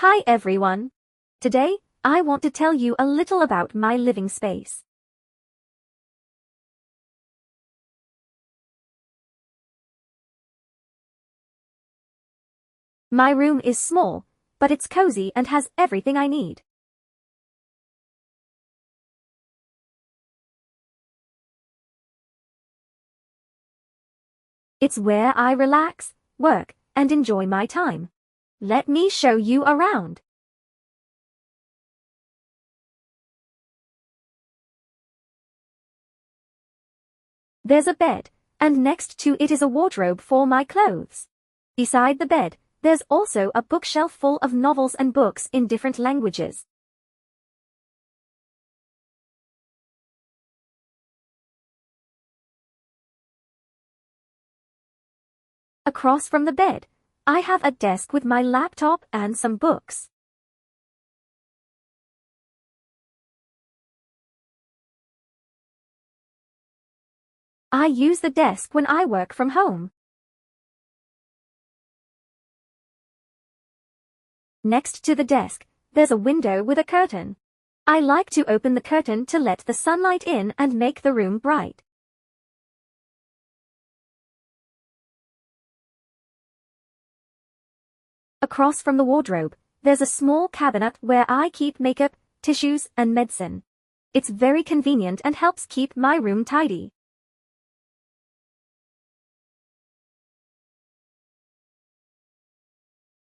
Hi everyone. Today, I want to tell you a little about my living space. My room is small, but it's cozy and has everything I need. It's where I relax, work, and enjoy my time. Let me show you around. There's a bed, and next to it is a wardrobe for my clothes. Beside the bed, there's also a bookshelf full of novels and books in different languages. Across from the bed, I have a desk with my laptop and some books. I use the desk when I work from home. Next to the desk, there's a window with a curtain. I like to open the curtain to let the sunlight in and make the room bright. Across from the wardrobe, there's a small cabinet where I keep makeup, tissues, and medicine. It's very convenient and helps keep my room tidy.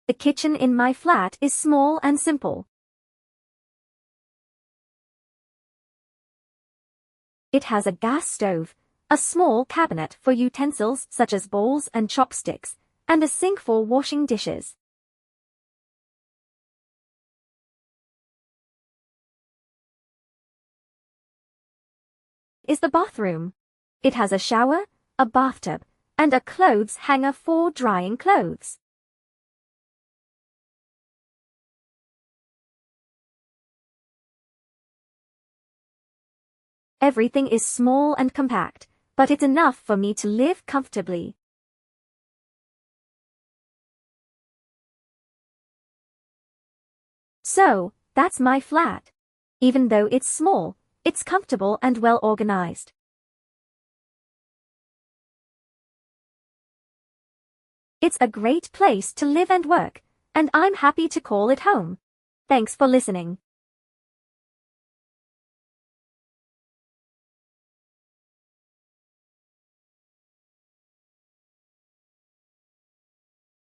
The kitchen in my flat is small and simple. It has a gas stove, a small cabinet for utensils such as bowls and chopsticks, and a sink for washing dishes. Is the bathroom. It has a shower, a bathtub, and a clothes hanger for drying clothes. Everything is small and compact, but it's enough for me to live comfortably. So, that's my flat. Even though it's small, it's comfortable and well organized. It's a great place to live and work, and I'm happy to call it home. Thanks for listening.